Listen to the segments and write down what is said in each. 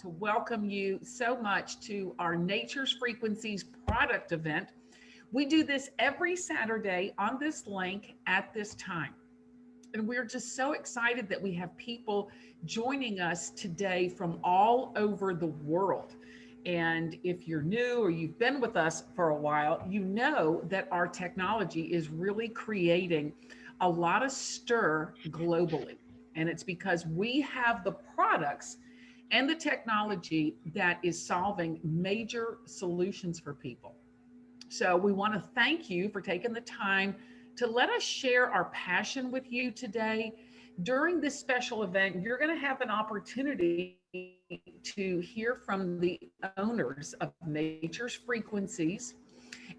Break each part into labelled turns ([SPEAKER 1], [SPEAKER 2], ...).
[SPEAKER 1] to welcome you so much to our Nature's Frequencies product event. We do this every Saturday on this link at this time. And we're just so excited that we have people joining us today from all over the world. And if you're new or you've been with us for a while, you know that our technology is really creating a lot of stir globally. And it's because we have the products and the technology that is solving major solutions for people. So we want to thank you for taking the time to let us share our passion with you today. During this special event, you're going to have an opportunity to hear from the owners of Nature's Frequencies.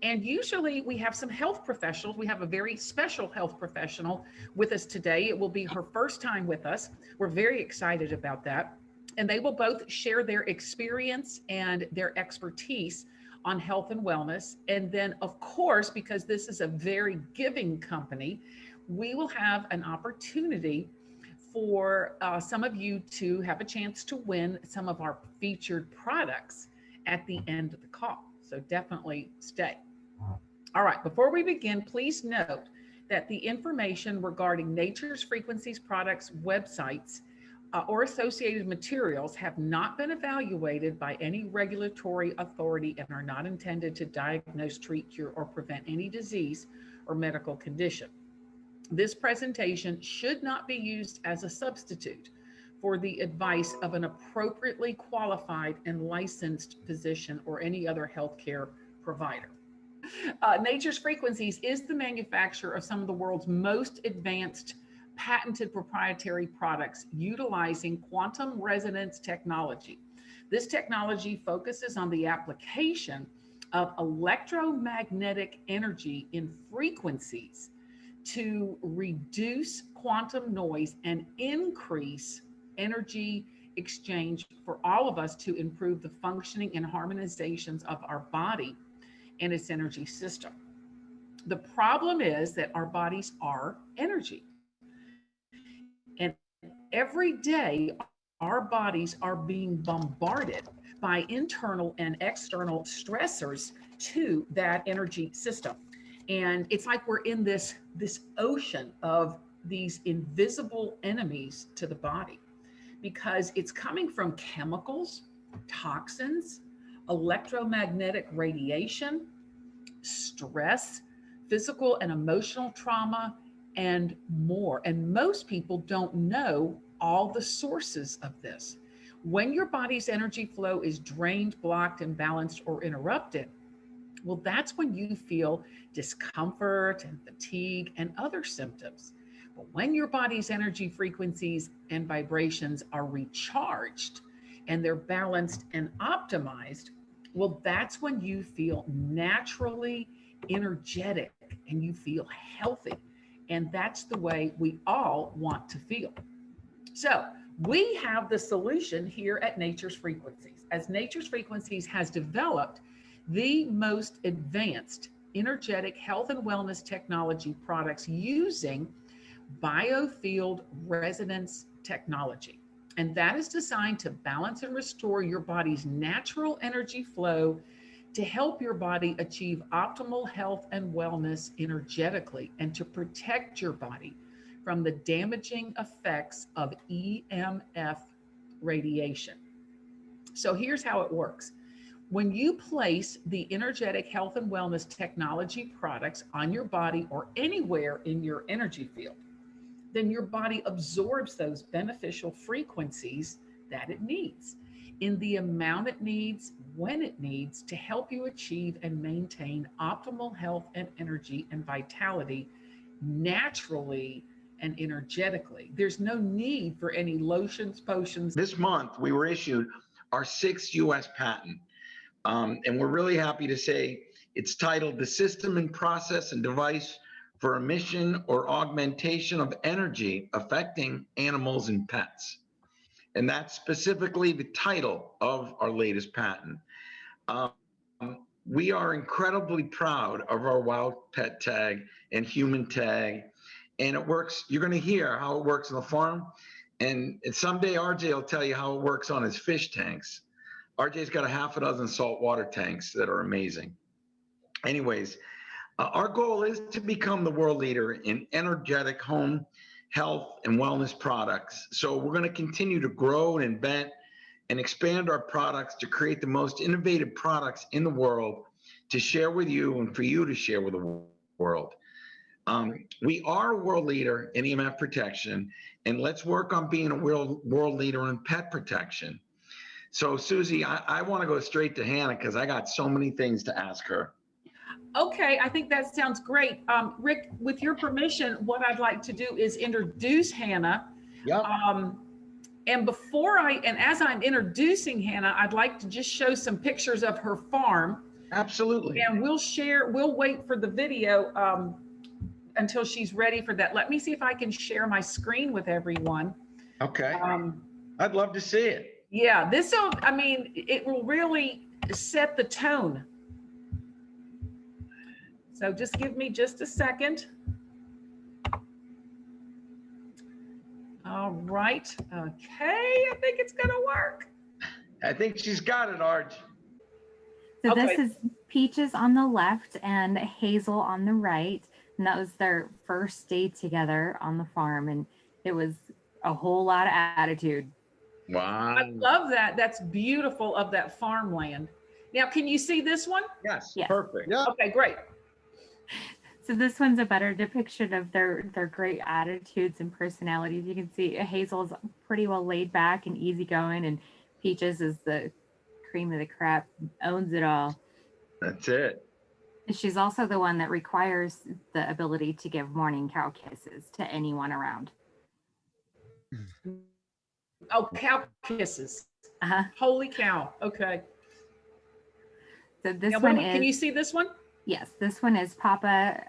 [SPEAKER 1] And usually we have some health professionals. We have a very special health professional with us today. It will be her first time with us. We're very excited about that. And they will both share their experience and their expertise on health and wellness. And then, of course, because this is a very giving company, we will have an opportunity for some of you to have a chance to win some of our featured products at the end of the call. So definitely stay. All right, before we begin, please note that the information regarding Nature's Frequencies products websites or associated materials have not been evaluated by any regulatory authority and are not intended to diagnose, treat, cure, or prevent any disease or medical condition. This presentation should not be used as a substitute for the advice of an appropriately qualified and licensed physician or any other healthcare provider. Nature's Frequencies is the manufacturer of some of the world's most advanced patented proprietary products utilizing quantum resonance technology. This technology focuses on the application of electromagnetic energy in frequencies to reduce quantum noise and increase energy exchange for all of us to improve the functioning and harmonizations of our body and its energy system. The problem is that our bodies are energy. And every day, our bodies are being bombarded by internal and external stressors to that energy system. And it's like we're in this ocean of these invisible enemies to the body because it's coming from chemicals, toxins, electromagnetic radiation, stress, physical and emotional trauma, and more. And most people don't know all the sources of this. When your body's energy flow is drained, blocked, imbalanced, or interrupted, well, that's when you feel discomfort and fatigue and other symptoms. But when your body's energy frequencies and vibrations are recharged and they're balanced and optimized, well, that's when you feel naturally energetic and you feel healthy. And that's the way we all want to feel. So we have the solution here at Nature's Frequencies, as Nature's Frequencies has developed the most advanced energetic health and wellness technology products using biofield resonance technology. And that is designed to balance and restore your body's natural energy flow to help your body achieve optimal health and wellness energetically and to protect your body from the damaging effects of EMF radiation. So here's how it works. When you place the energetic health and wellness technology products on your body or anywhere in your energy field, then your body absorbs those beneficial frequencies that it needs in the amount it needs, when it needs, to help you achieve and maintain optimal health and energy and vitality naturally and energetically. There's no need for any lotions, potions.
[SPEAKER 2] This month, we were issued our 6th U.S. patent. And we're really happy to say it's titled The System and Process and Device for Emission or Augmentation of Energy Affecting Animals and Pets. And that's specifically the title of our latest patent. We are incredibly proud of our wild pet tag and human tag. And it works, you're going to hear how it works on the farm And someday RJ will tell you how it works on his fish tanks. RJ's got a half a dozen saltwater tanks that are amazing. Anyways, our goal is to become the world leader in energetic home health and wellness products. So we're going to continue to grow and invent and expand our products to create the most innovative products in the world to share with you and for you to share with the world. We are a world leader in EMF protection, and let's work on being a world leader in pet protection. So, Susie, I want to go straight to Hannah because I got so many things to ask her.
[SPEAKER 1] Okay, I think that sounds great. Rick, with your permission, what I'd like to do is introduce Hannah.
[SPEAKER 2] Yep.
[SPEAKER 1] And as I'm introducing Hannah, I'd like to just show some pictures of her farm.
[SPEAKER 2] Absolutely.
[SPEAKER 1] And we'll wait for the video until she's ready for that. Let me see if I can share my screen with everyone.
[SPEAKER 2] Okay. I'd love to see it.
[SPEAKER 1] Yeah, it will really set the tone. So just give me just a second. All right. Okay, I think it's gonna work.
[SPEAKER 2] I think she's got it, Arj.
[SPEAKER 3] So
[SPEAKER 1] Okay.
[SPEAKER 3] This is Peaches on the left and Hazel on the right. And that was their first day together on the farm. And it was a whole lot of attitude.
[SPEAKER 2] Wow.
[SPEAKER 1] I love that. That's beautiful of that farmland. Now, can you see this one?
[SPEAKER 2] Yes.
[SPEAKER 3] Yes.
[SPEAKER 2] Perfect.
[SPEAKER 4] Yeah.
[SPEAKER 1] Okay, great.
[SPEAKER 3] So this one's a better depiction of their great attitudes and personalities. You can see Hazel's pretty well laid back and easygoing, and Peaches is the cream of the crop, owns it all.
[SPEAKER 2] That's it.
[SPEAKER 3] She's also the one that requires the ability to give morning cow kisses to anyone around.
[SPEAKER 1] Oh, cow kisses.
[SPEAKER 3] Uh-huh.
[SPEAKER 1] Holy cow. Okay.
[SPEAKER 3] So this
[SPEAKER 1] Now,
[SPEAKER 3] one
[SPEAKER 1] can you
[SPEAKER 3] is,
[SPEAKER 1] see this one?
[SPEAKER 3] yes, this one is Papa,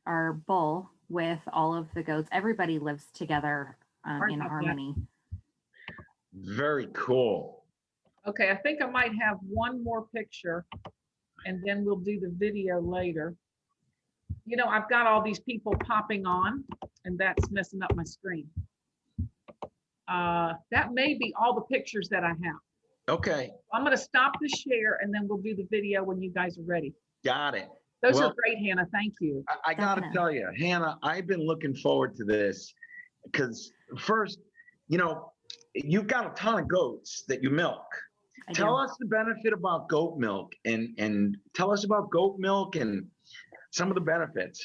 [SPEAKER 3] our bull with all of the goats. Everybody lives together
[SPEAKER 1] Sorry
[SPEAKER 3] in
[SPEAKER 1] about that.
[SPEAKER 3] harmony.
[SPEAKER 2] Very cool.
[SPEAKER 1] Okay, I think I might have one more picture and then we'll do the video later. You know, I've got all these people popping on and that's messing up my screen. That may be all the pictures that I have.
[SPEAKER 2] Okay.
[SPEAKER 1] I'm going to stop the share and then we'll do the video when you guys are ready.
[SPEAKER 2] Got it.
[SPEAKER 1] Those
[SPEAKER 2] Well,
[SPEAKER 1] are great, Hannah. Thank you.
[SPEAKER 2] I got to
[SPEAKER 3] Definitely.
[SPEAKER 2] tell you, Hannah, I've been looking forward to this because first, you know, you've got a ton of goats that you milk.
[SPEAKER 3] I
[SPEAKER 2] Tell
[SPEAKER 3] do.
[SPEAKER 2] us the benefit about goat milk and tell us about goat milk and some of the benefits.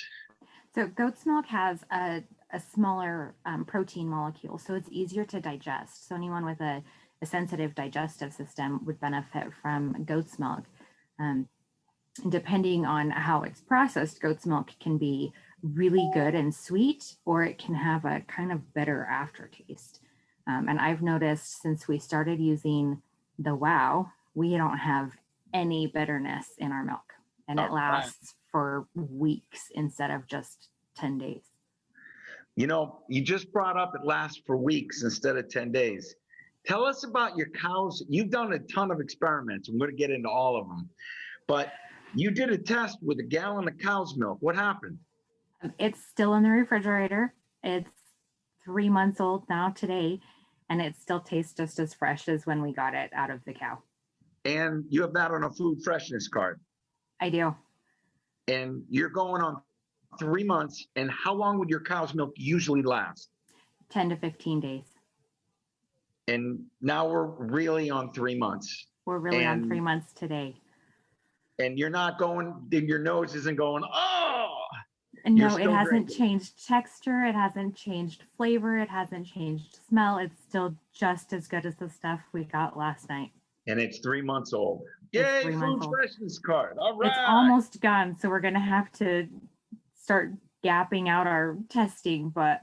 [SPEAKER 3] So goat's milk has a smaller protein molecule, so it's easier to digest. So anyone with a sensitive digestive system would benefit from goat's milk. Depending on how it's processed, goat's milk can be really good and sweet, or it can have a kind of bitter aftertaste. And I've noticed since we started using the WOW, we don't have any bitterness in our milk, and it lasts for weeks instead of just 10 days.
[SPEAKER 2] You know, you just brought up it lasts for weeks instead of 10 days. Tell us about your cows. You've done a ton of experiments. I'm going to get into all of them, but you did a test with a gallon of cow's milk. What happened?
[SPEAKER 3] It's still in the refrigerator. It's 3 months old now today, and it still tastes just as fresh as when we got it out of the cow.
[SPEAKER 2] And you have that on a food freshness card.
[SPEAKER 3] I do.
[SPEAKER 2] And you're going on 3 months. And how long would your cow's milk usually last?
[SPEAKER 3] 10 to 15 days.
[SPEAKER 2] And now we're really on 3 months.
[SPEAKER 3] We're really on 3 months today.
[SPEAKER 2] And you're not going, your nose isn't going, oh.
[SPEAKER 3] And
[SPEAKER 2] You're
[SPEAKER 3] no, it
[SPEAKER 2] still
[SPEAKER 3] hasn't
[SPEAKER 2] drinking.
[SPEAKER 3] changed texture. It hasn't changed flavor. It hasn't changed smell. It's still just as good as the stuff we got last night.
[SPEAKER 2] And it's 3 months old.
[SPEAKER 3] It's
[SPEAKER 2] Yay,
[SPEAKER 3] 3
[SPEAKER 2] food
[SPEAKER 3] months old.
[SPEAKER 2] freshness card. All right.
[SPEAKER 3] It's almost gone. So we're going to have to start gapping out our testing, but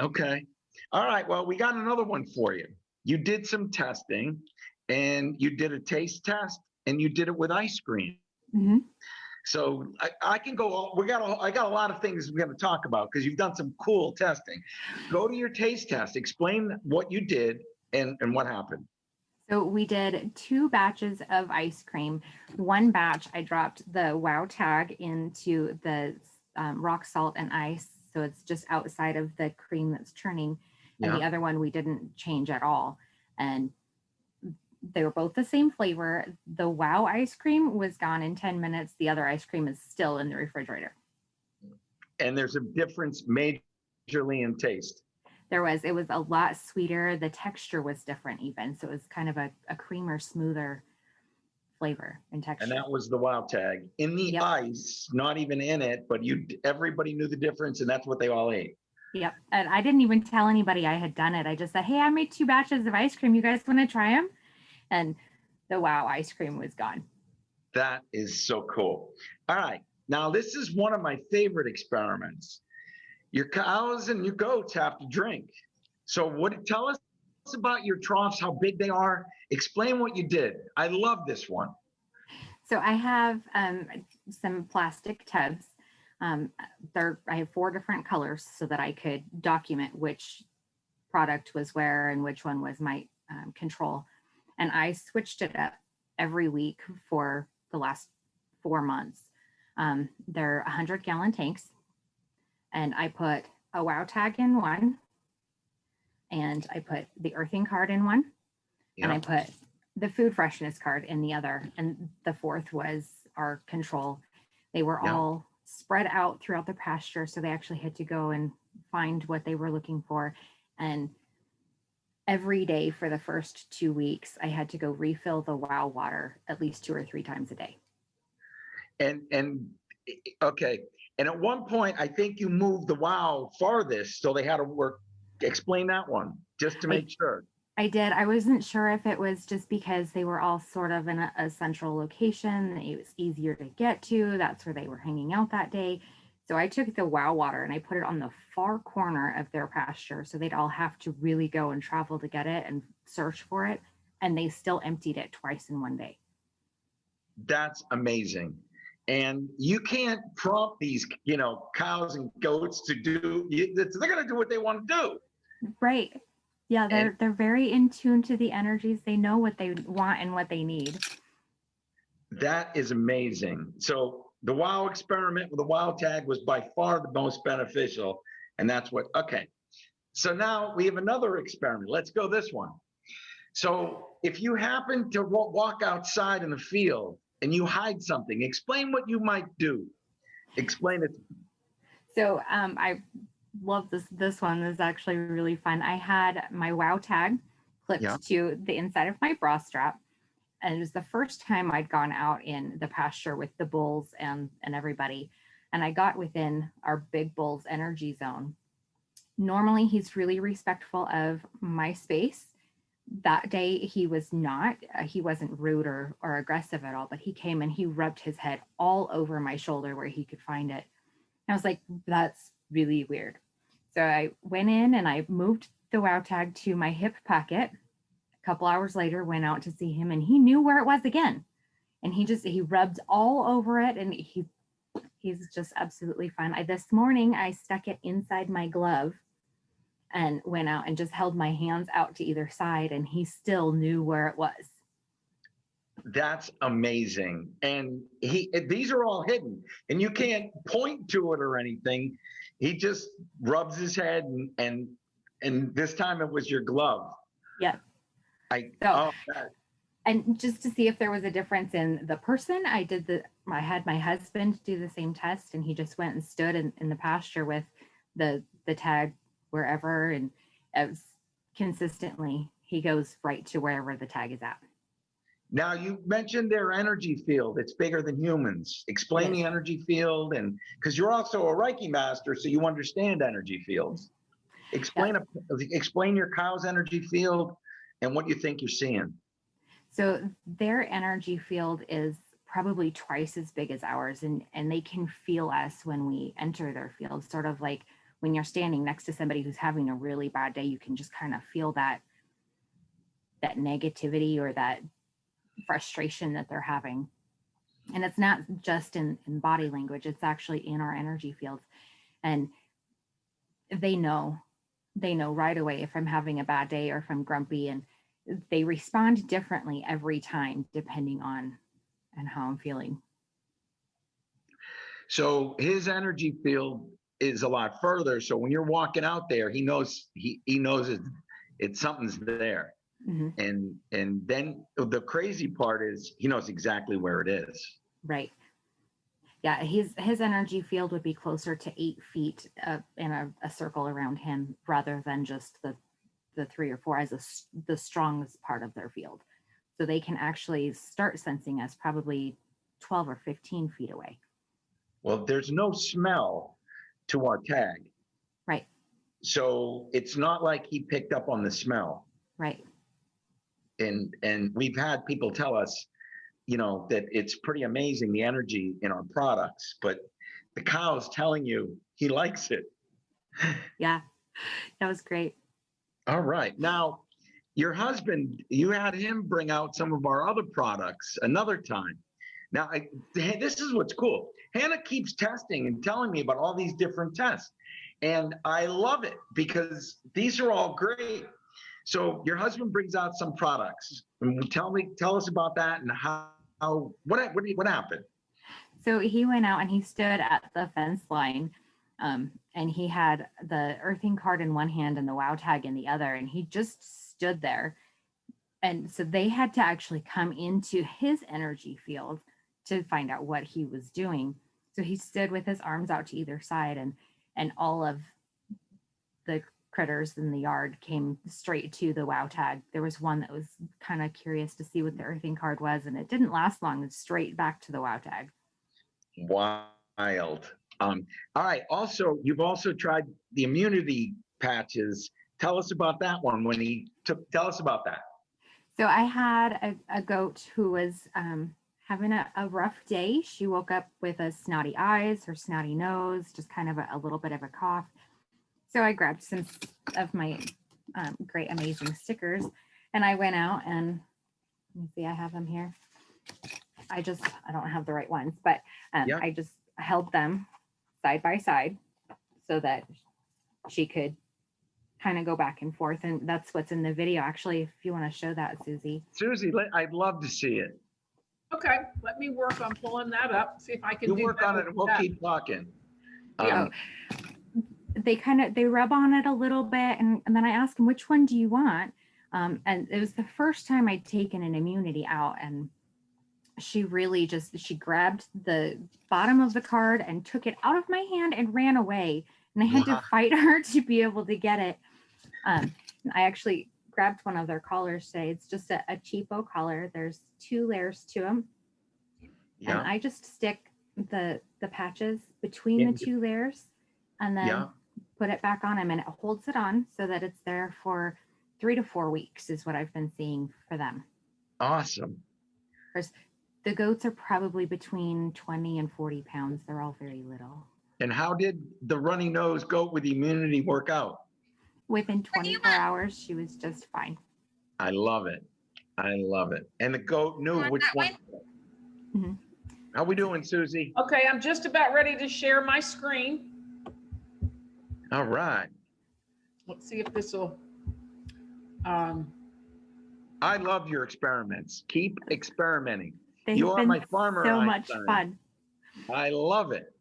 [SPEAKER 2] Okay. All right. Well, we got another one for you. You did some testing and you did a taste test and you did it with ice cream.
[SPEAKER 3] mhm.
[SPEAKER 2] So I can go, I got a lot of things we're going to talk about because you've done some cool testing. Go to your taste test, explain what you did and what happened.
[SPEAKER 3] So we did 2 batches of ice cream. One batch, I dropped the WOW tag into the rock salt and ice. So it's just outside of the cream that's churning. and the
[SPEAKER 2] Yeah.
[SPEAKER 3] other one we didn't change at all. And they were both the same flavor. The wow ice cream was gone in 10 minutes. The other ice cream is still in the refrigerator.
[SPEAKER 2] And there's a difference majorly in taste.
[SPEAKER 3] It was a lot sweeter. The texture was different even. So it was kind of a creamer, smoother flavor and
[SPEAKER 2] And
[SPEAKER 3] texture.
[SPEAKER 2] that was the wow tag. In the
[SPEAKER 3] Yep.
[SPEAKER 2] ice, not even in it, but everybody knew the difference, and that's what they all ate.
[SPEAKER 3] Yep. And I didn't even tell anybody I had done it. I just said, hey, I made 2 batches of ice cream. You guys want to try them? And the wow ice cream was gone.
[SPEAKER 2] That is so cool. All right. Now, this is one of my favorite experiments. Your cows and your goats have to drink. So tell us about your troughs, how big they are. Explain what you did. I love this one.
[SPEAKER 3] So I have some plastic tubs. I have 4 different colors so that I could document which product was where and which one was my control. And I switched it up every week for the last 4 months. They're 100-gallon tanks, and I put a wow tag in one, and I put the earthing card in one,
[SPEAKER 2] Yeah.
[SPEAKER 3] and I put the food freshness card in the other, and the 4th was our control. They were all spread out throughout the pasture, so they actually had to go and find what they were looking for. And every day for the first 2 weeks, I had to go refill the wow water at least 2 or 3 times a day.
[SPEAKER 2] And okay. And at one point, I think you moved the wow farthest, so they had to work. Explain that one, just to make sure.
[SPEAKER 3] I did. I wasn't sure if it was just because they were all sort of in a central location. It was easier to get to. That's where they were hanging out that day. So I took the wow water and I put it on the far corner of their pasture. So they'd all have to really go and travel to get it and search for it. And they still emptied it twice in one day.
[SPEAKER 2] That's amazing. And you can't prompt these, cows and goats to do. They're going to do what they want to do.
[SPEAKER 3] Right. Yeah, they're very in tune to the energies. They know what they want and what they need.
[SPEAKER 2] That is amazing. So the wow experiment with the wow tag was by far the most beneficial. And that's okay. So now we have another experiment. Let's go this one. So if you happen to walk outside in the field and you hide something, explain what you might do. Explain it.
[SPEAKER 3] So I love this one. This is actually really fun. I had my wow tag clipped to the inside of my bra strap. And it was the first time I'd gone out in the pasture with the bulls and everybody. And I got within our big bull's energy zone. Normally, he's really respectful of my space. That day, he was not. He wasn't rude or aggressive at all, but he came and he rubbed his head all over my shoulder where he could find it. And I was like, that's really weird. So I went in and I moved the wow tag to my hip pocket. A couple hours later, went out to see him and he knew where it was again. And he rubbed all over it and he's just absolutely fine. This morning, I stuck it inside my glove and went out and just held my hands out to either side and he still knew where it was.
[SPEAKER 2] That's amazing. And these are all hidden and you can't point to it or anything. He just rubs his head and this time it was your glove.
[SPEAKER 3] Yeah. And just to see if there was a difference in the person, I had my husband do the same test and he just went and stood in the pasture with the tag wherever, and it was consistently, he goes right to wherever the tag is at.
[SPEAKER 2] Now you mentioned their energy field. It's bigger than humans. Explain the energy field, and because you're also a Reiki master, so you understand energy fields. Explain your cow's energy field and what you think you're seeing.
[SPEAKER 3] So their energy field is probably twice as big as ours, and they can feel us when we enter their field, sort of like when you're standing next to somebody who's having a really bad day, you can just kind of feel that negativity or that frustration that they're having. And it's not just in body language, it's actually in our energy fields. And they know right away if I'm having a bad day or if I'm grumpy, and they respond differently every time depending on how I'm feeling.
[SPEAKER 2] So his energy field is a lot further. So when you're walking out there, he knows it's something's there. And then the crazy part is he knows exactly where it is.
[SPEAKER 3] Right. Yeah, his energy field would be closer to 8 feet in a circle around him, rather than just the 3 or 4 as the strongest part of their field. So they can actually start sensing us probably 12 or 15 feet away.
[SPEAKER 2] Well, there's no smell to our tag.
[SPEAKER 3] Right.
[SPEAKER 2] So it's not like he picked up on the smell.
[SPEAKER 3] Right.
[SPEAKER 2] And we've had people tell us, that it's pretty amazing, the energy in our products, but the cow's telling you he likes it.
[SPEAKER 3] Yeah, that was great.
[SPEAKER 2] All right. Now, your husband, you had him bring out some of our other products another time. Now, this is what's cool. Hannah keeps testing and telling me about all these different tests. And I love it because these are all great. So your husband brings out some products. And tell us about that and what happened?
[SPEAKER 3] So he went out and he stood at the fence line, and he had the earthing card in one hand and the wow tag in the other, and he just stood there. And so they had to actually come into his energy field to find out what he was doing. So he stood with his arms out to either side, and all of the critters in the yard came straight to the wow tag. There was one that was kind of curious to see what the earthing card was, and it didn't last long. It's straight back to the wow tag.
[SPEAKER 2] Wild. All right. Also, you've also tried the immunity patches. Tell us about that one. Tell us about that.
[SPEAKER 3] So I had a goat who was having a rough day. She woke up with a snotty eyes, her snotty nose, just kind of a little bit of a cough. So I grabbed some of my great, amazing stickers, and I went out and, let me see, I have them here. I don't have the right ones, but I just held them side by side so that she could kind of go back and forth. And that's what's in the video. Actually, if you want to show that, Susie.
[SPEAKER 2] Susie, I'd love to see it.
[SPEAKER 1] Okay, let me work on pulling that up, see if I can do
[SPEAKER 2] work on it and we'll keep talking.
[SPEAKER 3] They rub on it a little bit, and then I asked him, which one do you want? And it was the first time I'd taken an immunity out, and she really she grabbed the bottom of the card and took it out of my hand and ran away. And I had to fight her to be able to get it. I actually grabbed one of their collars today. It's just a cheapo collar. There's 2 layers to them. Yeah. And I just stick the patches between the 2 layers and then put it back on him, and it holds it on so that it's there for 3 to 4 weeks is what I've been seeing for them.
[SPEAKER 2] Awesome.
[SPEAKER 3] The goats are probably between 20 and 40 pounds. They're all very little.
[SPEAKER 2] And how did the runny nose goat with immunity work out?
[SPEAKER 3] Within 24 hours, she was just fine.
[SPEAKER 2] I love it. I love it. And the goat knew which one. Mm-hmm. How we doing, Susie?
[SPEAKER 1] Okay, I'm just about ready to share my screen.
[SPEAKER 2] All right.
[SPEAKER 1] Let's see if this will.
[SPEAKER 2] I love your experiments. Keep experimenting.
[SPEAKER 3] You are my farmer. So much fun.
[SPEAKER 2] I love it.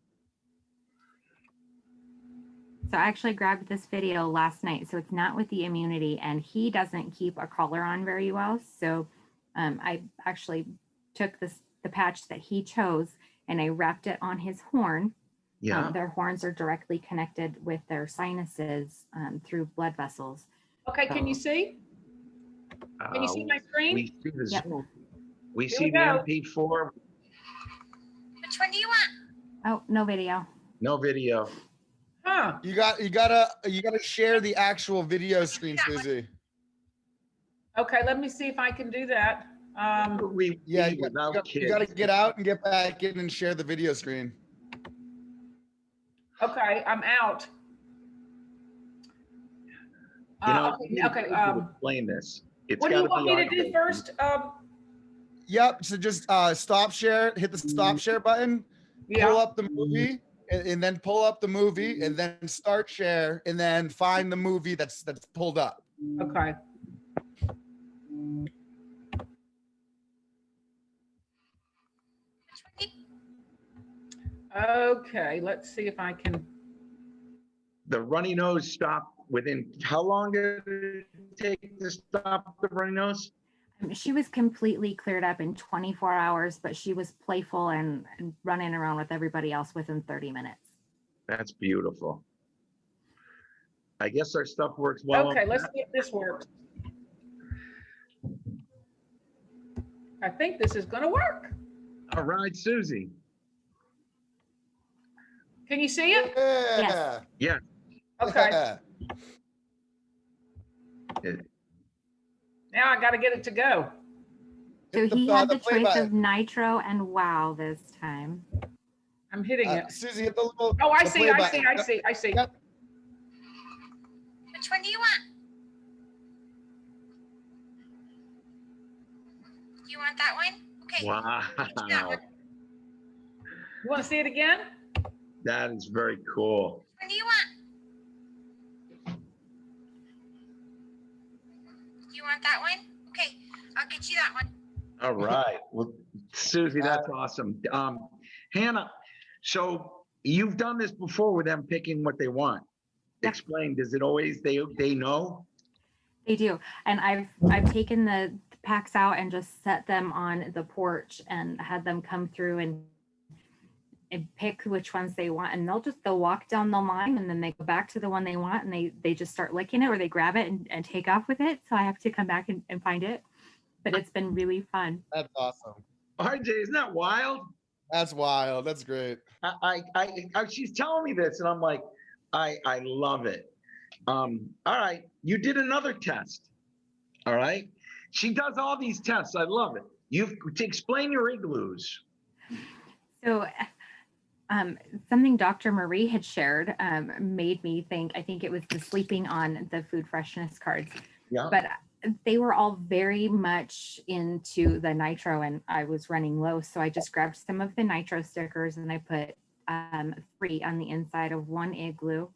[SPEAKER 3] So I actually grabbed this video last night. So it's not with the immunity, and he doesn't keep a collar on very well. So I actually took the patch that he chose, and I wrapped it on his horn. Yeah. Their horns are directly connected with their sinuses through blood vessels.
[SPEAKER 1] Okay, can you see? Can you see my screen?
[SPEAKER 2] We see the Zoom. We see the MP4.
[SPEAKER 4] Which one do you want?
[SPEAKER 3] Oh, no video.
[SPEAKER 2] No video.
[SPEAKER 1] Huh.
[SPEAKER 5] You gotta share the actual video screen, Susie.
[SPEAKER 1] Okay, let me see if I can do that.
[SPEAKER 5] You gotta get out and get back in and share the video screen.
[SPEAKER 1] Okay, I'm out.
[SPEAKER 2] Okay. Explain this.
[SPEAKER 1] What do you want me to do first?
[SPEAKER 5] Yep. So just stop share. Hit the stop share button. Pull up the movie, and then pull up the movie, and then start share, and then find the movie that's pulled up.
[SPEAKER 1] Okay. Okay, let's see if I can
[SPEAKER 2] the runny nose stopped within, how long did it take to stop the runny nose?
[SPEAKER 3] She was completely cleared up in 24 hours, but she was playful and running around with everybody else within 30 minutes.
[SPEAKER 2] That's beautiful. I guess our stuff works well.
[SPEAKER 1] Okay, let's see if this works. I think this is going to work.
[SPEAKER 2] All right, Susie.
[SPEAKER 1] Can you see it?
[SPEAKER 5] Yeah.
[SPEAKER 2] Yeah.
[SPEAKER 1] Okay.
[SPEAKER 5] Yeah.
[SPEAKER 1] Now I got to get it to go.
[SPEAKER 3] So
[SPEAKER 5] Hit
[SPEAKER 3] he had the
[SPEAKER 5] play
[SPEAKER 3] choice of
[SPEAKER 5] button.
[SPEAKER 3] nitro and wow this time.
[SPEAKER 1] I'm hitting it.
[SPEAKER 5] Susie, hit the little.
[SPEAKER 1] Oh, I
[SPEAKER 5] the
[SPEAKER 1] see,
[SPEAKER 5] play
[SPEAKER 1] I
[SPEAKER 5] button.
[SPEAKER 1] see, I see, I see.
[SPEAKER 5] Yep.
[SPEAKER 4] Which one do you want? You want that one? Okay. That
[SPEAKER 2] Wow.
[SPEAKER 4] one.
[SPEAKER 1] You want to see it again?
[SPEAKER 2] That is very cool.
[SPEAKER 4] Which one do you want? You want that one? Okay, I'll get you that one.
[SPEAKER 2] All right. Well, Susie, that's awesome. Hannah, so you've done this before with them picking what they want.
[SPEAKER 3] Yeah.
[SPEAKER 2] Explain, does it always, they know?
[SPEAKER 3] They do. And I've taken the packs out and just set them on the porch and had them come through and pick which ones they want, and they'll walk down the line and then they go back to the one they want and they just start licking it, or they grab it and take off with it. So I have to come back and find it. But it's been really fun.
[SPEAKER 5] That's awesome.
[SPEAKER 2] RJ, isn't that wild?
[SPEAKER 5] That's wild. That's great.
[SPEAKER 2] She's telling me this and I'm like, I love it. All right, you did another test. All right. She does all these tests. I love it. To explain your igloos.
[SPEAKER 3] So something Dr. Marie had shared made me think, I think it was the sleeping on the food freshness cards.
[SPEAKER 2] Yeah.
[SPEAKER 3] But they were all very much into the nitro and I was running low. So I just grabbed some of the nitro stickers and I put 3 on the inside of one igloo.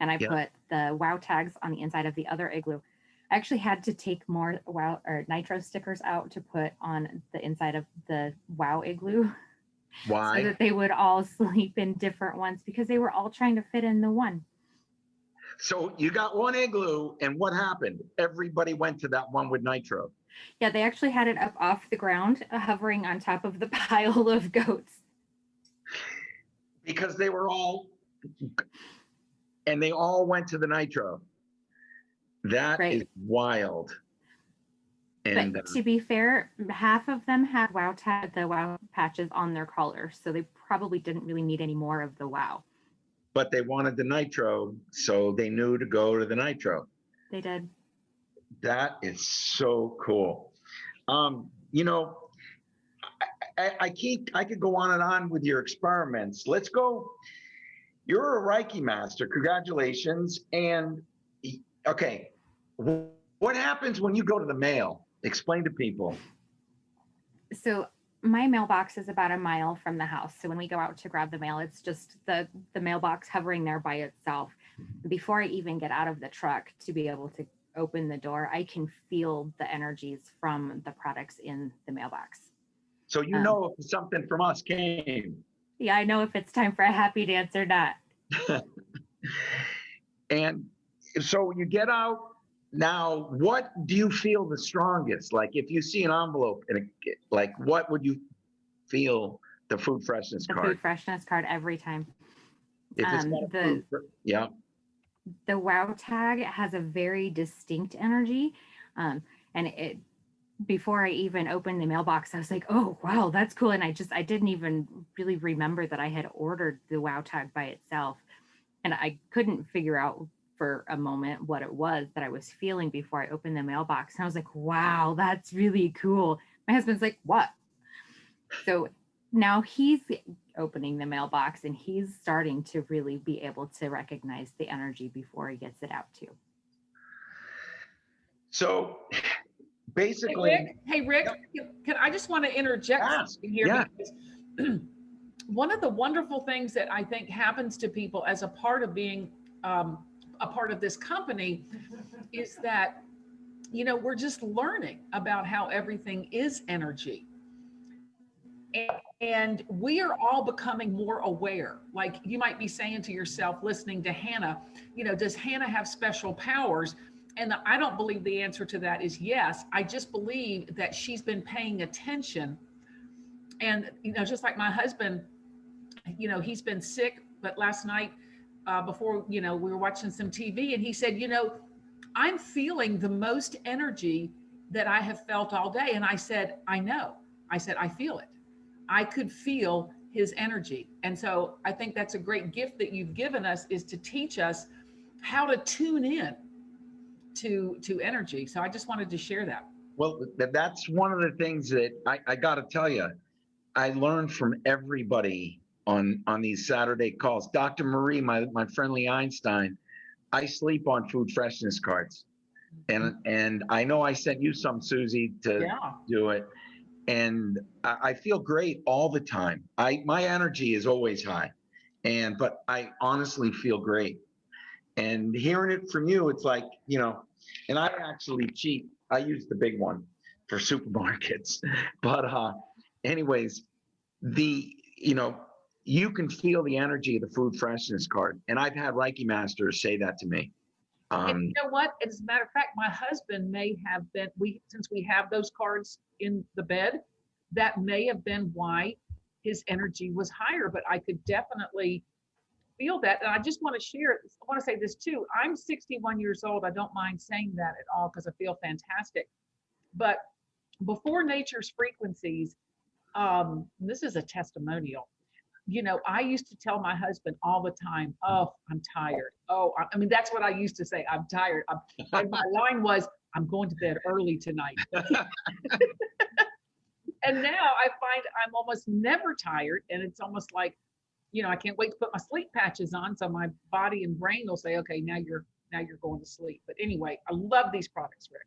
[SPEAKER 3] And I put the wow tags on the inside of the other igloo. I actually had to take more wow or nitro stickers out to put on the inside of the wow igloo.
[SPEAKER 2] Why?
[SPEAKER 3] So that they would all sleep in different ones because they were all trying to fit in the one.
[SPEAKER 2] So you got one igloo, and what happened? Everybody went to that one with nitro.
[SPEAKER 3] Yeah, they actually had it up off the ground, hovering on top of the pile of goats.
[SPEAKER 2] Because they were all, and they all went to the nitro. That is wild. And
[SPEAKER 3] but to be fair, half of them had the wow patches on their collar, so they probably didn't really need any more of the wow.
[SPEAKER 2] But they wanted the nitro, so they knew to go to the nitro.
[SPEAKER 3] They did.
[SPEAKER 2] That is so cool. You know, I could go on and on with your experiments. Let's go. You're a Reiki master. Congratulations. And okay, what happens when you go to the mail? Explain to people.
[SPEAKER 3] So my mailbox is about a mile from the house. So when we go out to grab the mail, it's just the mailbox hovering there by itself. Before I even get out of the truck to be able to open the door, I can feel the energies from the products in the mailbox.
[SPEAKER 2] So you know if something from us came.
[SPEAKER 3] Yeah, I know if it's time for a happy dance or not.
[SPEAKER 2] And so you get out. Now, what do you feel the strongest? Like if you see an envelope and like what would you feel the food freshness card?
[SPEAKER 3] The food freshness card every time.
[SPEAKER 2] If it's not
[SPEAKER 3] the wow tag has a very distinct energy. And it before I even opened the mailbox, I was like, oh wow, that's cool. And I didn't even really remember that I had ordered the wow tag by itself. And I couldn't figure out for a moment what it was that I was feeling before I opened the mailbox. And I was like, wow, that's really cool. My husband's like, what? So now he's opening the mailbox and he's starting to really be able to recognize the energy before he gets it out too.
[SPEAKER 2] So basically,
[SPEAKER 1] Hey Rick, can I just want to interject something here? Because one of the wonderful things that I think happens to people as a part of being a part of this company is that, you know, we're just learning about how everything is energy. And we are all becoming more aware. Like you might be saying to yourself, listening to Hannah, does Hannah have special powers? And I don't believe the answer to that is yes. I just believe that she's been paying attention. And, just like my husband, he's been sick, but last night, before, we were watching some TV and he said, I'm feeling the most energy that I have felt all day. And I said, I know. I said, I feel it. I could feel his energy. And so I think that's a great gift that you've given us, is to teach us how to tune in to energy. So I just wanted to share that.
[SPEAKER 2] Well, that's one of the things that I got to tell you, I learned from everybody on these Saturday calls. Dr. Marie, my friendly Einstein, I sleep on food freshness cards. And I know I sent you some, Susie, to do it. And I feel great all the time. My energy is always high, but I honestly feel great. And hearing it from you, it's like, and I actually cheat. I use the big one for supermarkets. But anyways, you can feel the energy of the food freshness card. And I've had Reiki masters say that to me.
[SPEAKER 1] And you know what? As a matter of fact, my husband may have been, since we have those cards in the bed, that may have been why his energy was higher, but I could definitely feel that. And I just want to share, I want to say this too. I'm 61 years old. I don't mind saying that at all because I feel fantastic. But before Nature's Frequencies, this is a testimonial. I used to tell my husband all the time, oh, I'm tired. Oh, I mean, that's what I used to say. I'm tired. And my line was, I'm going to bed early tonight. And now I find I'm almost never tired. And it's almost like, I can't wait to put my sleep patches on. So my body and brain will say, okay, now you're going to sleep. But anyway, I love these products, Rick.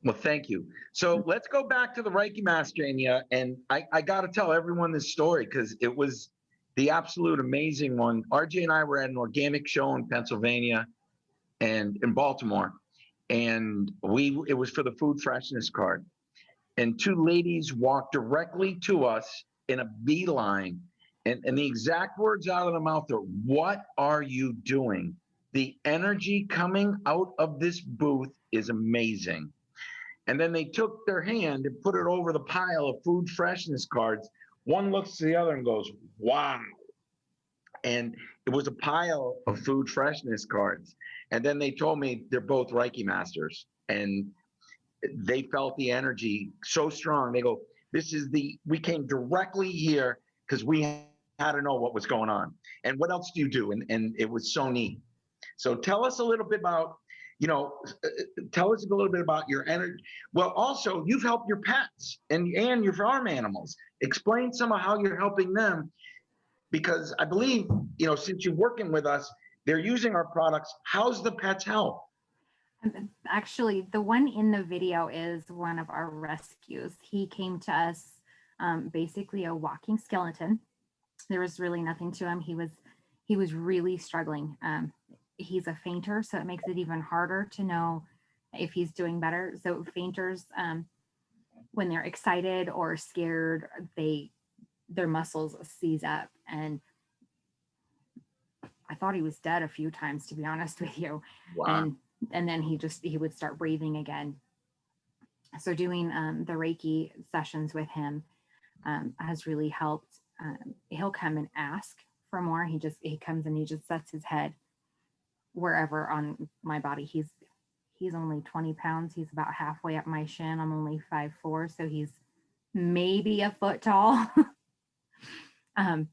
[SPEAKER 2] Well, thank you. So let's go back to the Reiki Master, Anya, and I got to tell everyone this story because it was the absolute amazing one. RJ and I were at an organic show in Pennsylvania and in Baltimore, and it was for the food freshness card. And two ladies walked directly to us in a beeline, and the exact words out of their mouth are, "What are you doing? The energy coming out of this booth is amazing." And then they took their hand and put it over the pile of food freshness cards. One looks to the other and goes, wow. And it was a pile of food freshness cards. And then they told me they're both Reiki masters. And they felt the energy so strong. They go, we came directly here because we had to know what was going on. And what else do you do? And it was so neat. So tell us a little bit about, tell us a little bit about your energy. Well, also, you've helped your pets and your farm animals. Explain some of how you're helping them, because I believe, since you're working with us, they're using our products. How's the pet's health?
[SPEAKER 3] Actually, the one in the video is one of our rescues. He came to us, basically a walking skeleton. There was really nothing to him. He was really struggling. He's a fainter, so it makes it even harder to know if he's doing better. So fainters, when they're excited or scared, their muscles seize up. And I thought he was dead a few times, to be honest with you.
[SPEAKER 2] Wow.
[SPEAKER 3] And then he would start breathing again. So doing the Reiki sessions with him has really helped. He'll come and ask for more. He comes and he just sets his head wherever on my body. He's only 20 pounds. He's about halfway up my shin. I'm only 5'4", so he's maybe a foot tall. And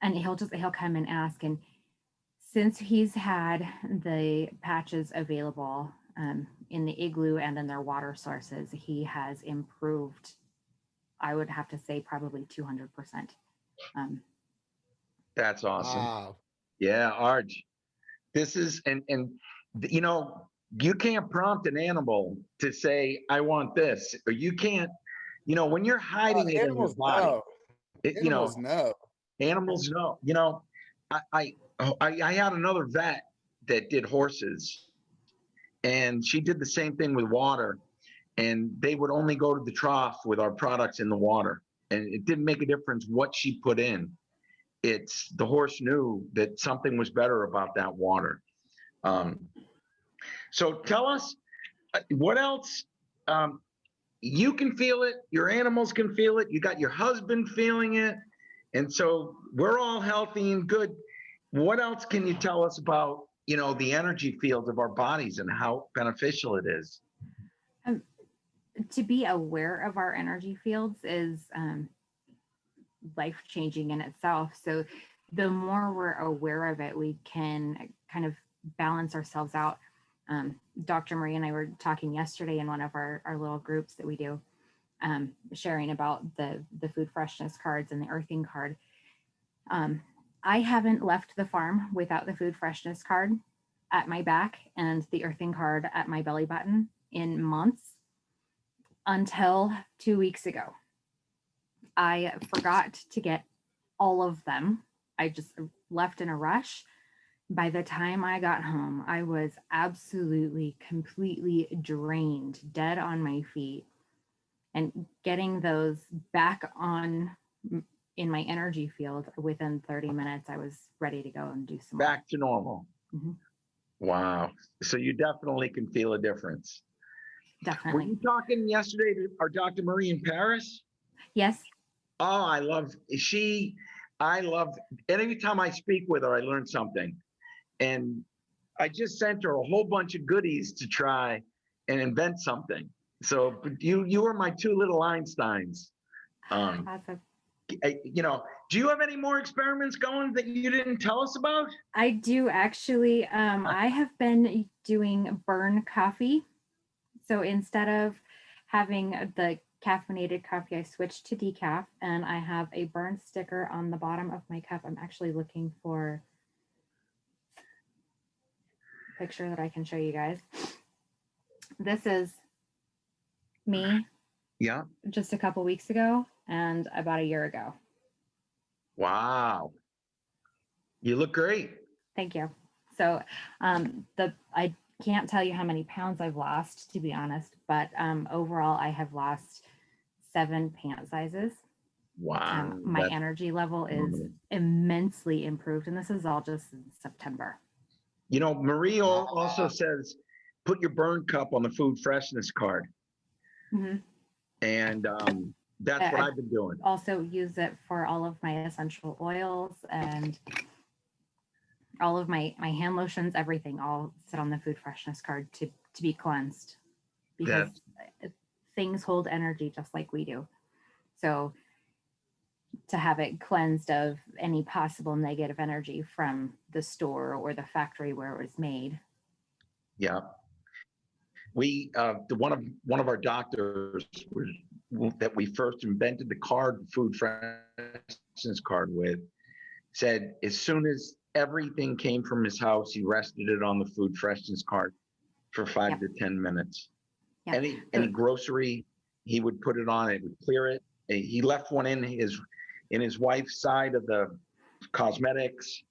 [SPEAKER 3] he'll come and ask. And since he's had the patches available in the Igloo and in their water sources, he has improved, I would have to say, probably 200%.
[SPEAKER 2] That's awesome.
[SPEAKER 5] Wow.
[SPEAKER 2] Yeah, Arj. This is, and you can't prompt an animal to say, I want this, or you can't, when you're hiding it in your body,
[SPEAKER 5] animals know.
[SPEAKER 2] Animals know. I had another vet that did horses, and she did the same thing with water, and they would only go to the trough with our products in the water. and it didn't make a difference what she put in. It's the horse knew that something was better about that water. So tell us what else. You can feel it, your animals can feel it, you got your husband feeling it, and so we're all healthy and good. What else can you tell us about, the energy fields of our bodies and how beneficial it is?
[SPEAKER 3] To be aware of our energy fields is life-changing in itself. So the more we're aware of it, we can kind of balance ourselves out. Dr. Marie and I were talking yesterday in one of our little groups that we do, sharing about the food freshness cards and the earthing card. I haven't left the farm without the food freshness card at my back and the earthing card at my belly button in months, until 2 weeks ago. I forgot to get all of them. I just left in a rush. By the time I got home, I was absolutely, completely drained, dead on my feet. And getting those back on in my energy field within 30 minutes, I was ready to go and do some
[SPEAKER 2] back to normal.
[SPEAKER 3] Mm-hmm.
[SPEAKER 2] Wow. So you definitely can feel a difference.
[SPEAKER 3] Definitely.
[SPEAKER 2] Were you talking yesterday to our Dr. Marie in Paris?
[SPEAKER 3] Yes.
[SPEAKER 2] Oh, I love every time I speak with her, I learn something. And I just sent her a whole bunch of goodies to try and invent something. So you were my two little Einsteins.
[SPEAKER 3] Awesome.
[SPEAKER 2] Do you have any more experiments going that you didn't tell us about?
[SPEAKER 3] I do actually. I have been doing burn coffee. So instead of having the caffeinated coffee, I switched to decaf, and I have a burn sticker on the bottom of my cup. I'm actually looking for a picture that I can show you guys. This is me.
[SPEAKER 2] Yeah.
[SPEAKER 3] Just a couple weeks ago and about a year ago.
[SPEAKER 2] Wow. You look great.
[SPEAKER 3] Thank you. So I can't tell you how many pounds I've lost, to be honest, but overall I have lost 7 pant sizes.
[SPEAKER 2] Wow.
[SPEAKER 3] My energy level is immensely improved, and this is all just in September.
[SPEAKER 2] Marie also says, put your burn cup on the food freshness card.
[SPEAKER 3] Mm-hmm.
[SPEAKER 2] And that's what I've been doing.
[SPEAKER 3] Also use it for all of my essential oils and all of my hand lotions, everything all sit on the food freshness card to be cleansed, because things hold energy just like we do. So to have it cleansed of any possible negative energy from the store or the factory where it was made.
[SPEAKER 2] Yeah. We one of our doctors that we first invented the food freshness card with, said as soon as everything came from his house, he rested it on the food freshness card for 5 to 10 minutes. Yep. Any grocery, he would put it on, it would clear it. He left one in his wife's side of the cosmetics.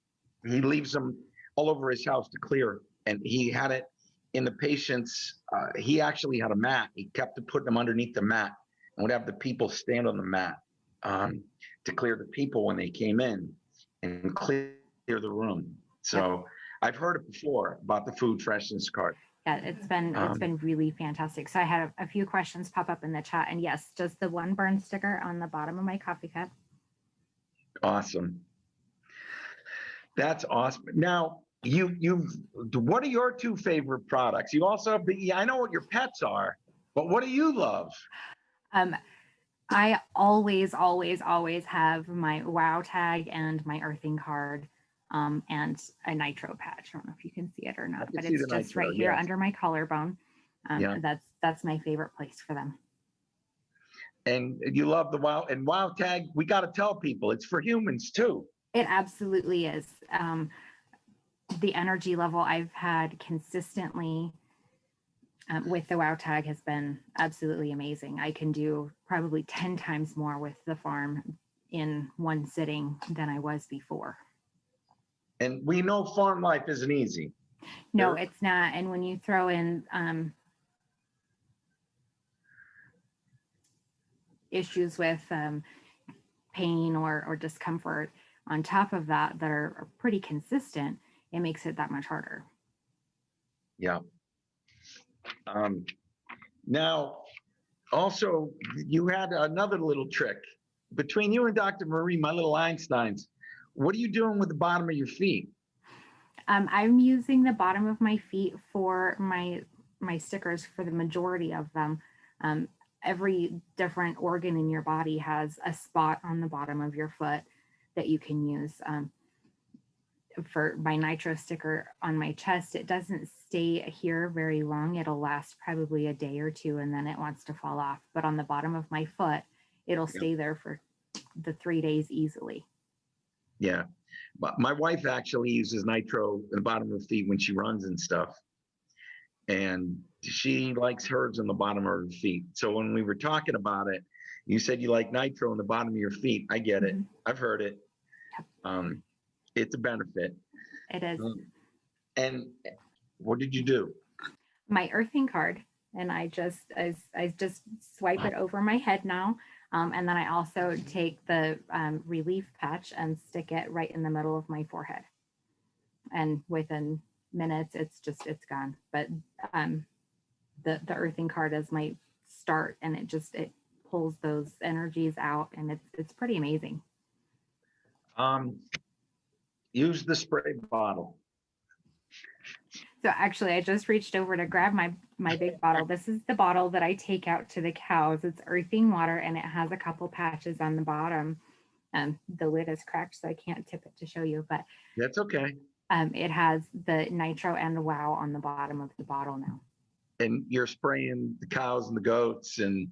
[SPEAKER 2] He leaves them all over his house to clear. And he had it in the patient's, he actually had a mat. He kept putting them underneath the mat and would have the people stand on the mat to clear the people when they came in and clear the room. So I've heard it before about the food freshness card.
[SPEAKER 3] Yeah, it's been really fantastic. So I had a few questions pop up in the chat, and yes, just the one burn sticker on the bottom of my coffee cup.
[SPEAKER 2] Awesome. That's awesome. Now, what are your two favorite products? You also, I know what your pets are, but what do you love?
[SPEAKER 3] I always have my WOW tag and my earthing card, and a nitro patch. I don't know if you can see it or not, but it's just right here under my collarbone. That's my favorite place for them.
[SPEAKER 2] And you love the WOW and WOW tag. We got to tell people it's for humans too.
[SPEAKER 3] It absolutely is. The energy level I've had consistently with the WOW tag has been absolutely amazing. I can do probably 10 times more with the farm in one sitting than I was before.
[SPEAKER 2] And we know farm life isn't easy.
[SPEAKER 3] No, it's not. And when you throw in issues with pain or discomfort on top of that are pretty consistent, it makes it that much harder.
[SPEAKER 2] Yeah. Now, also, you had another little trick. Between you and Dr. Marie, my little Einsteins, what are you doing with the bottom of your feet?
[SPEAKER 3] I'm using the bottom of my feet for my stickers for the majority of them. Every different organ in your body has a spot on the bottom of your foot that you can use. For my nitro sticker on my chest, it doesn't stay here very long. It'll last probably a day or two and then it wants to fall off. But on the bottom of my foot, it'll stay there for the 3 days easily.
[SPEAKER 2] Yeah. My wife actually uses nitro in the bottom of her feet when she runs and stuff. And she likes hers on the bottom of her feet. So when we were talking about it, you said you like nitro on the bottom of your feet. I get it. I've heard it. It's a benefit.
[SPEAKER 3] It is.
[SPEAKER 2] And what did you do?
[SPEAKER 3] My earthing card, and I just swipe it over my head now. And then I also take the relief patch and stick it right in the middle of my forehead. And within minutes, it's gone. But the earthing card is my start, and it pulls those energies out, and it's pretty amazing.
[SPEAKER 2] Use the spray bottle.
[SPEAKER 3] So actually, I just reached over to grab my big bottle. This is the bottle that I take out to the cows. It's earthing water, and it has a couple patches on the bottom. The lid is cracked, so I can't tip it to show you, but
[SPEAKER 2] that's okay.
[SPEAKER 3] It has the nitro and the wow on the bottom of the bottle now. And
[SPEAKER 2] you're spraying the cows and the goats, and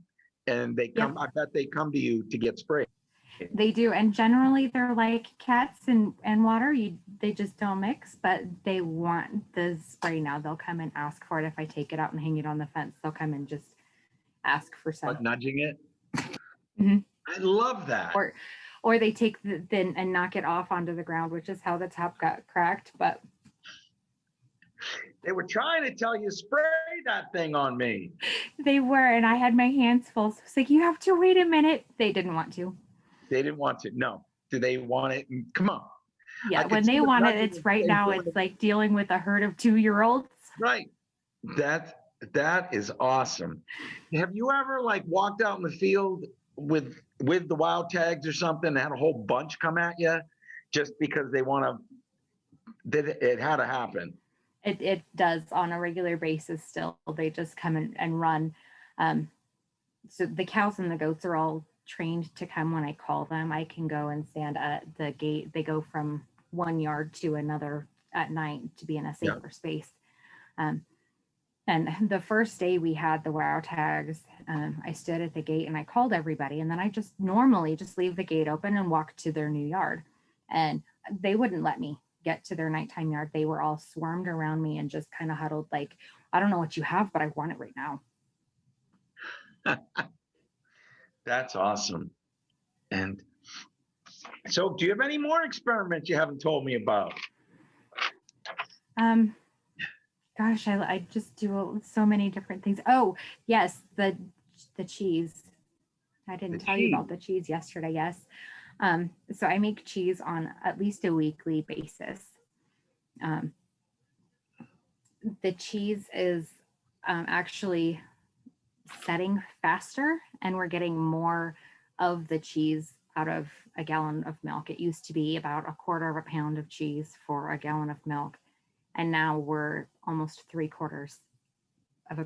[SPEAKER 2] they come. Yep. I bet they come to you to get sprayed.
[SPEAKER 3] They do, and generally they're like cats and water. They just don't mix, but they want the spray now. They'll come and ask for it. If I take it out and hang it on the fence, they'll come and just ask for some.
[SPEAKER 2] Like nudging it.
[SPEAKER 3] Mm-hmm.
[SPEAKER 2] I love that.
[SPEAKER 3] Or they take and knock it off onto the ground, which is how the top got cracked. But
[SPEAKER 2] they were trying to tell you, spray that thing on me.
[SPEAKER 3] They were, and I had my hands full. So it's like, you have to wait a minute. They didn't want to.
[SPEAKER 2] They didn't want to. No. Do they want it? Come on.
[SPEAKER 3] Yeah, when they want it, it's right now. It's like dealing with a herd of 2-year-olds.
[SPEAKER 2] Right. That is awesome. Have you ever like walked out in the field with the wild tags or something and had a whole bunch come at you just because they want to? It had to happen.
[SPEAKER 3] It does on a regular basis still. They just come and run. So the cows and the goats are all trained to come when I call them. I can go and stand at the gate. They go from one yard to another at night to be in a safer space. And the first day we had the wow tags, I stood at the gate and I called everybody, and then I just normally just leave the gate open and walk to their new yard. And they wouldn't let me get to their nighttime yard. They were all swarmed around me and just kind of huddled like, I don't know what you have, but I want it right now.
[SPEAKER 2] That's awesome. And so do you have any more experiments you haven't told me about?
[SPEAKER 3] Gosh, I just do so many different things. Oh, yes, the cheese. I didn't tell you about the cheese yesterday, yes. So I make cheese on at least a weekly basis. The cheese is actually setting faster, and we're getting more of the cheese out of a gallon of milk. It used to be about 1/4 pound of cheese for a gallon of milk, and now we're almost 3/4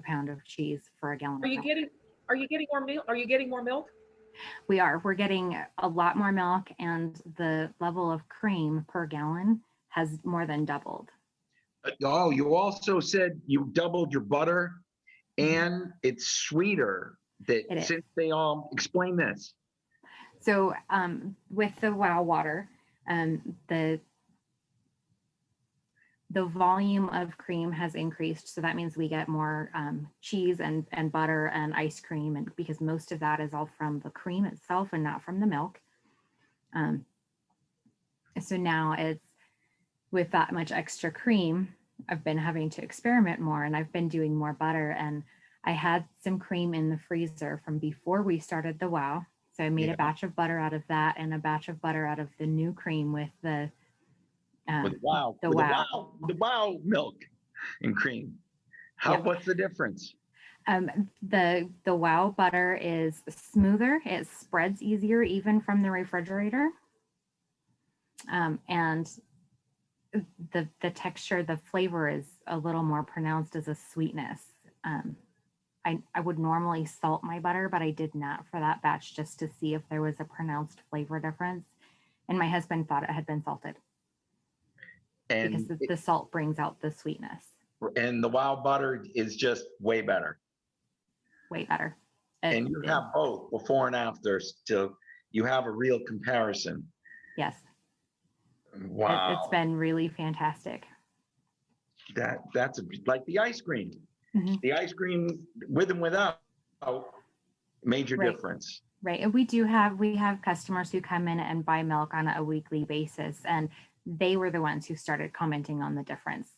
[SPEAKER 3] pound of cheese for a gallon.
[SPEAKER 1] Are you getting more milk? Are you getting more milk?
[SPEAKER 3] We are. We're getting a lot more milk, and the level of cream per gallon has more than doubled.
[SPEAKER 2] Oh, you also said you doubled your butter, and it's sweeter. Since they all explain this.
[SPEAKER 3] So with the wow water, the volume of cream has increased. So that means we get more cheese and butter and ice cream, and because most of that is all from the cream itself and not from the milk. So now it's with that much extra cream, I've been having to experiment more, and I've been doing more butter. And I had some cream in the freezer from before we started the wow. So I made
[SPEAKER 2] Yeah.
[SPEAKER 3] a batch of butter out of that and a batch of butter out of the new cream with the
[SPEAKER 2] With wow,
[SPEAKER 3] the
[SPEAKER 2] with
[SPEAKER 3] wow.
[SPEAKER 2] the wow milk and cream.
[SPEAKER 3] Yep.
[SPEAKER 2] What's the difference?
[SPEAKER 3] The wow butter is smoother. It spreads easier even from the refrigerator. And the texture, the flavor is a little more pronounced as a sweetness. I would normally salt my butter, but I did not for that batch just to see if there was a pronounced flavor difference. And my husband thought it had been salted because
[SPEAKER 2] And
[SPEAKER 3] the salt brings out the sweetness.
[SPEAKER 2] and the wow butter is just way better.
[SPEAKER 3] Way better.
[SPEAKER 2] And you have both before and after, so you have a real comparison.
[SPEAKER 3] Yes.
[SPEAKER 2] Wow.
[SPEAKER 3] It's been really fantastic.
[SPEAKER 2] That's like the ice cream.
[SPEAKER 3] Mhm.
[SPEAKER 2] The ice cream with and without major
[SPEAKER 3] Right.
[SPEAKER 2] difference.
[SPEAKER 3] Right. And we have customers who come in and buy milk on a weekly basis, and they were the ones who started commenting on the difference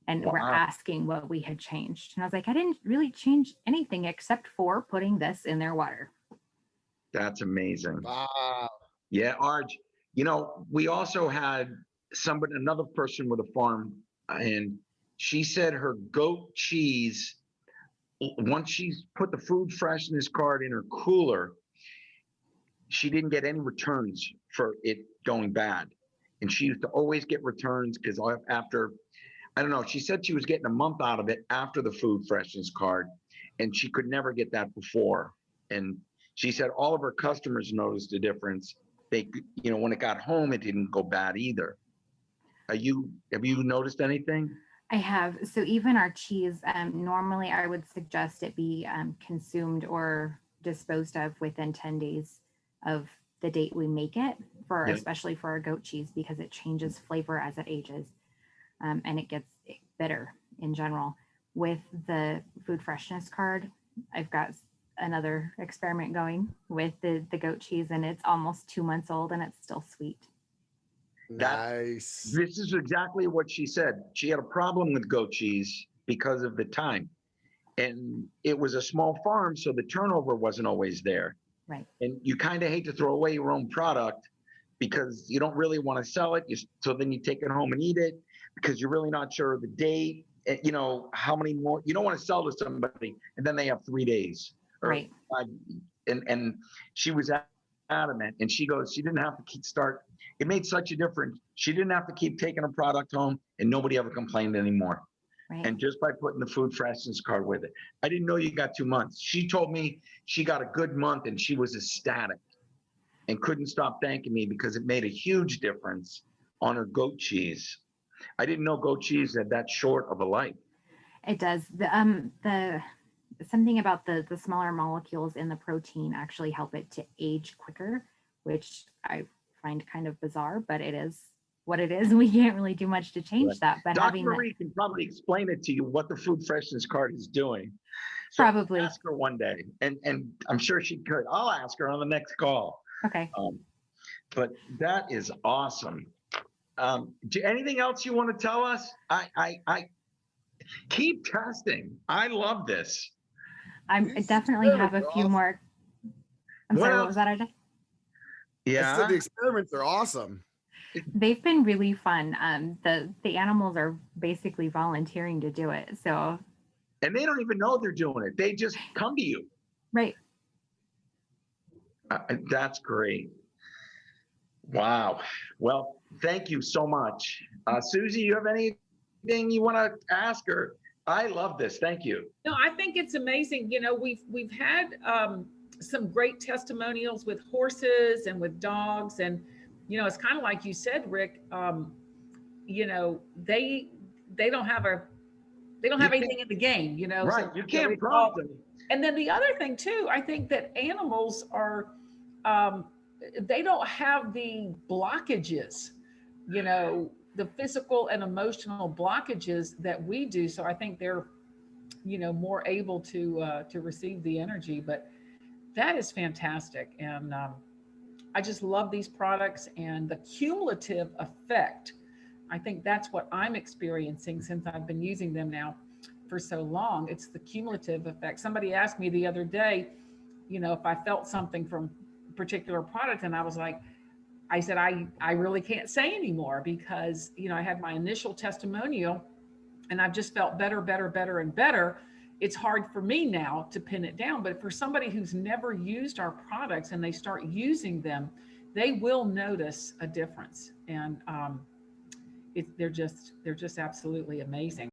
[SPEAKER 3] and were
[SPEAKER 2] Wow.
[SPEAKER 3] asking what we had changed. And I was like, I didn't really change anything except for putting this in their water.
[SPEAKER 2] That's amazing.
[SPEAKER 5] Wow.
[SPEAKER 2] Yeah, Arj, we also had another person with a farm, and she said her goat cheese, once she's put the food freshness card in her cooler, she didn't get any returns for it going bad. And she used to always get returns because after, I don't know, she said she was getting a month out of it after the food freshness card, and she could never get that before. And she said all of her customers noticed a difference. They, when it got home, it didn't go bad either. Have you noticed anything?
[SPEAKER 3] I have. So even our cheese, normally I would suggest it be consumed or disposed of within 10 days of the date we make it, especially for our goat cheese, because it changes flavor as it ages, and it gets bitter in general. With the food freshness card, I've got another experiment going with the goat cheese, and it's almost 2 months old and it's still sweet.
[SPEAKER 5] Nice.
[SPEAKER 2] This is exactly what she said. She had a problem with goat cheese because of the time. And it was a small farm, so the turnover wasn't always there.
[SPEAKER 3] Right.
[SPEAKER 2] And you kind of hate to throw away your own product because you don't really want to sell it. So then you take it home and eat it because you're really not sure of the date. How many more, you don't want to sell to somebody and then they have 3 days.
[SPEAKER 3] Right.
[SPEAKER 2] And she was adamant, and she goes, she didn't have to start. It made such a difference. She didn't have to keep taking her product home, and nobody ever complained anymore.
[SPEAKER 3] Right.
[SPEAKER 2] And just by putting the food freshness card with it. I didn't know you got 2 months. She told me she got a good month, and she was ecstatic and couldn't stop thanking me because it made a huge difference on her goat cheese. I didn't know goat cheese had that short of a life.
[SPEAKER 3] It does. The something about the smaller molecules in the protein actually help it to age quicker, which I find kind of bizarre, but it is what it is. We can't really do much to change that. But
[SPEAKER 2] Dr. Marie can probably explain it to you what the food freshness card is doing. So
[SPEAKER 3] probably
[SPEAKER 2] ask her one day, and I'm sure she could. I'll ask her on the next call.
[SPEAKER 3] Okay.
[SPEAKER 2] But that is awesome. Anything else you want to tell us? I keep testing. I love this.
[SPEAKER 3] I definitely have a few more. I'm sorry, what was that, RJ?
[SPEAKER 5] Yeah. So the experiments are awesome.
[SPEAKER 3] They've been really fun. The animals are basically volunteering to do it. So.
[SPEAKER 2] And they don't even know they're doing it. They just come to you.
[SPEAKER 3] Right.
[SPEAKER 2] That's great. Wow. Well, thank you so much. Susie, you have anything you want to ask her? I love this. Thank you.
[SPEAKER 1] No, I think it's amazing. We've had some great testimonials with horses and with dogs, and it's kind of like you said, Rick. They don't have anything in the game.
[SPEAKER 2] Right.
[SPEAKER 1] So,
[SPEAKER 2] you can't prompt them.
[SPEAKER 1] And then the other thing too, I think that animals are. They don't have the blockages, the physical and emotional blockages that we do. So I think they're, more able to receive the energy. But that is fantastic, and I just love these products and the cumulative effect. I think that's what I'm experiencing since I've been using them now for so long. It's the cumulative effect. Somebody asked me the other day, if I felt something from particular product. And I was like, I said, I really can't say anymore because, you know, I had my initial testimonial and I've just felt better, better, better, and better. It's hard for me now to pin it down, but for somebody who's never used our products and they start using them, they will notice a difference. And they're just absolutely amazing.